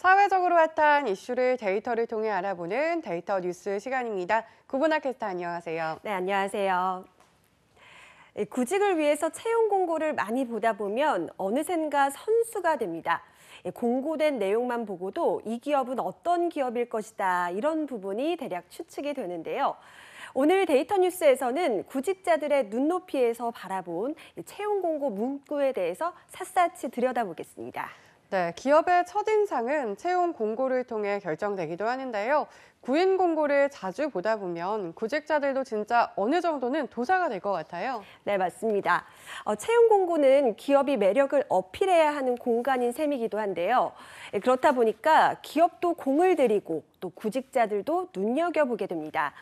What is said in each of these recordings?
사회적으로 핫한 이슈를 데이터를 통해 알아보는 데이터 뉴스 시간입니다. 구분아 캐스터 안녕하세요. 네, 안녕하세요. 구직을 위해서 채용 공고를 많이 보다 보면 어느샌가 선수가 됩니다. 공고된 내용만 보고도 이 기업은 어떤 기업일 것이다 이런 부분이 대략 추측이 되는데요. 오늘 데이터 뉴스에서는 구직자들의 눈높이에서 바라본 채용 공고 문구에 대해서 샅샅이 들여다보겠습니다. 네, 기업의 첫인상은 채용 공고를 통해 결정되기도 하는데요. 구인 공고를 자주 보다 보면 구직자들도 진짜 어느 정도는 도사가 될 것 같아요. 네, 맞습니다. 채용 공고는 기업이 매력을 어필해야 하는 공간인 셈이기도 한데요. 그렇다 보니까 기업도 공을 들이고 또 구직자들도 눈여겨보게 됩니다.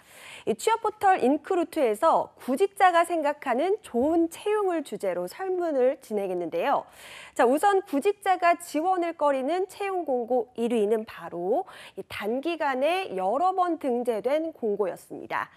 취업 포털 인크루트에서 구직자가 생각하는 좋은 채용을 주제로 설문을 진행했는데요. 자, 우선 구직자가 지원을 꺼리는 채용 공고 1위는 바로 단기간에 여러 번 등재된 공고였습니다.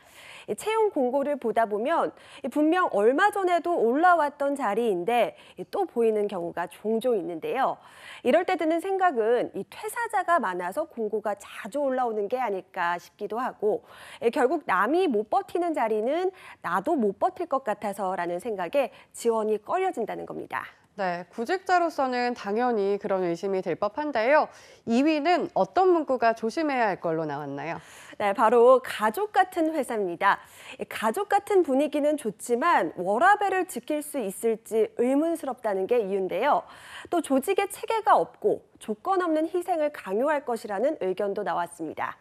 채용 공고를 보다 보면 분명 얼마 전에도 올라왔던 자리인데 또 보이는 경우가 종종 있는데요. 이럴 때 드는 생각은 이 퇴사자가 많아서 공고가 자주 올라오는 게 아닐까 싶기도 하고 결국 남이 못 버티는 자리는 나도 못 버틸 것 같아서라는 생각에 지원이 꺼려진다는 겁니다. 네, 구직자로서는 당연히 그런 의심이 들 법한데요. 2위는 어떤 문구가 조심해야 할 걸로 나왔나요? 네, 바로 가족 같은 회사입니다. 가족 같은 분위기는 좋지만 워라밸을 지킬 수 있을지 의문스럽다는 게 이유인데요. 또 조직의 체계가 없고 조건 없는 희생을 강요할 것이라는 의견도 나왔습니다.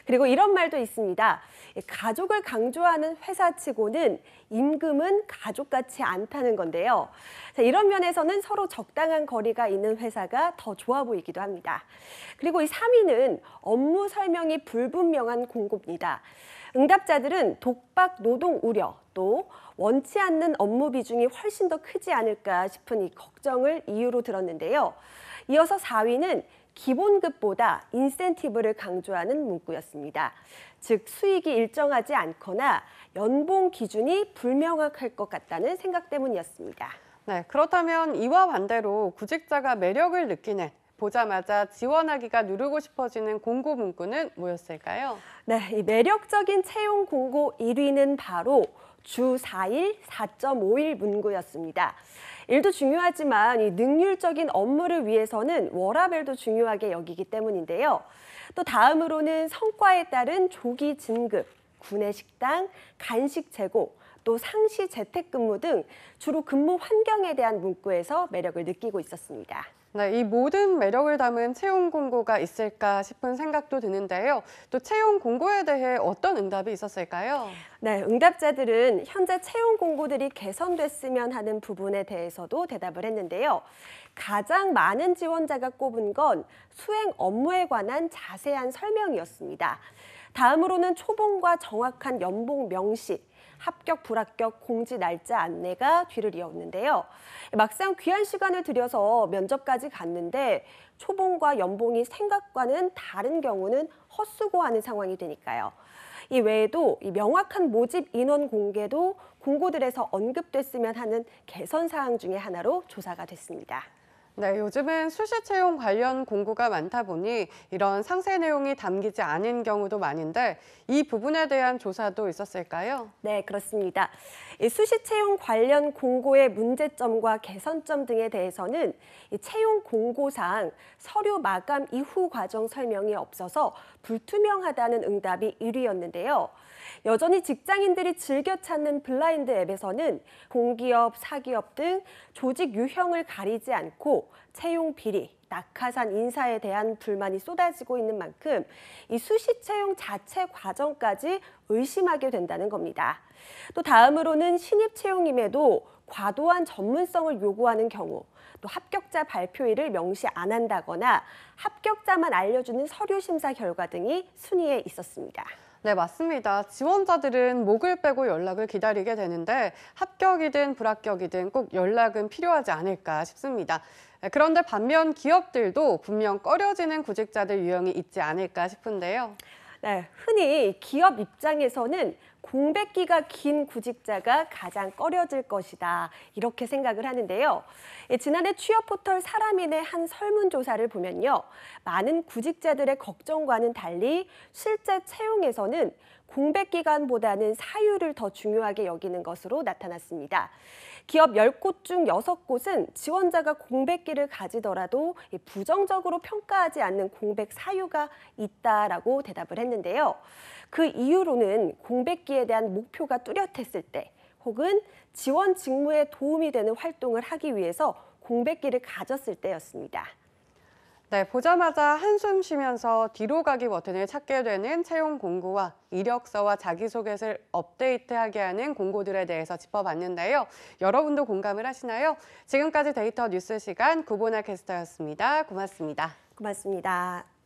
그리고 이런 말도 있습니다. 가족을 강조하는 회사치고는 임금은 가족 같지 않다는 건데요. 자, 이런 면에서는 서로 적당한 거리가 있는 회사가 더 좋아 보이기도 합니다. 그리고 이 3위는 업무 설명이 불분명한 공고입니다. 응답자들은 독박 노동 우려, 또 원치 않는 업무 비중이 훨씬 더 크지 않을까 싶은 이 걱정을 이유로 들었는데요. 이어서 4위는 기본급보다 인센티브를 강조하는 문구였습니다. 즉 수익이 일정하지 않거나 연봉 기준이 불명확할 것 같다는 생각 때문이었습니다. 네, 그렇다면 이와 반대로 구직자가 매력을 느끼는 보자마자 지원하기가 누르고 싶어지는 공고 문구는 뭐였을까요? 네, 이 매력적인 채용 공고 1위는 바로 주 4일 4.5일 문구였습니다. 일도 중요하지만 이 능률적인 업무를 위해서는 워라밸도 중요하게 여기기 때문인데요. 또 다음으로는 성과에 따른 조기 진급, 구내식당, 간식 제공, 또 상시 재택근무 등 주로 근무 환경에 대한 문구에서 매력을 느끼고 있었습니다. 네, 이 모든 매력을 담은 채용 공고가 있을까 싶은 생각도 드는데요. 또 채용 공고에 대해 어떤 응답이 있었을까요? 네, 응답자들은 현재 채용 공고들이 개선됐으면 하는 부분에 대해서도 대답을 했는데요. 가장 많은 지원자가 꼽은 건 수행 업무에 관한 자세한 설명이었습니다. 다음으로는 초봉과 정확한 연봉 명시, 합격, 불합격, 공지 날짜 안내가 뒤를 이었는데요. 막상 귀한 시간을 들여서 면접까지 갔는데 초봉과 연봉이 생각과는 다른 경우는 헛수고하는 상황이 되니까요. 이 외에도 이 명확한 모집 인원 공개도 공고들에서 언급됐으면 하는 개선 사항 중에 하나로 조사가 됐습니다. 네, 요즘은 수시 채용 관련 공고가 많다 보니 이런 상세 내용이 담기지 않은 경우도 많은데 이 부분에 대한 조사도 있었을까요? 네, 그렇습니다. 수시 채용 관련 공고의 문제점과 개선점 등에 대해서는 채용 공고상 서류 마감 이후 과정 설명이 없어서 불투명하다는 응답이 1위였는데요. 여전히 직장인들이 즐겨 찾는 블라인드 앱에서는 공기업, 사기업 등 조직 유형을 가리지 않고 채용 비리, 낙하산 인사에 대한 불만이 쏟아지고 있는 만큼 이 수시 채용 자체 과정까지 의심하게 된다는 겁니다. 또 다음으로는 신입 채용임에도 과도한 전문성을 요구하는 경우, 또 합격자 발표일을 명시 안 한다거나 합격자만 알려주는 서류 심사 결과 등이 순위에 있었습니다. 네, 맞습니다. 지원자들은 목을 빼고 연락을 기다리게 되는데 합격이든 불합격이든 꼭 연락은 필요하지 않을까 싶습니다. 그런데 반면 기업들도 분명 꺼려지는 구직자들 유형이 있지 않을까 싶은데요. 네, 흔히 기업 입장에서는 공백기가 긴 구직자가 가장 꺼려질 것이다. 이렇게 생각을 하는데요. 지난해 취업 포털 사람인의 한 설문조사를 보면요. 많은 구직자들의 걱정과는 달리 실제 채용에서는 공백 기간보다는 사유를 더 중요하게 여기는 것으로 나타났습니다. 기업 10곳 중 6곳은 지원자가 공백기를 가지더라도 부정적으로 평가하지 않는 공백 사유가 있다라고 대답을 했는데요. 그 이유로는 공백기에 대한 목표가 뚜렷했을 때 혹은 지원 직무에 도움이 되는 활동을 하기 위해서 공백기를 가졌을 때였습니다. 네, 보자마자 한숨 쉬면서 뒤로 가기 버튼을 찾게 되는 채용 공고와 이력서와 자기소개서를 업데이트하게 하는 공고들에 대해서 짚어봤는데요. 여러분도 공감을 하시나요? 지금까지 데이터 뉴스 시간 구보나 캐스터였습니다. 고맙습니다. 고맙습니다.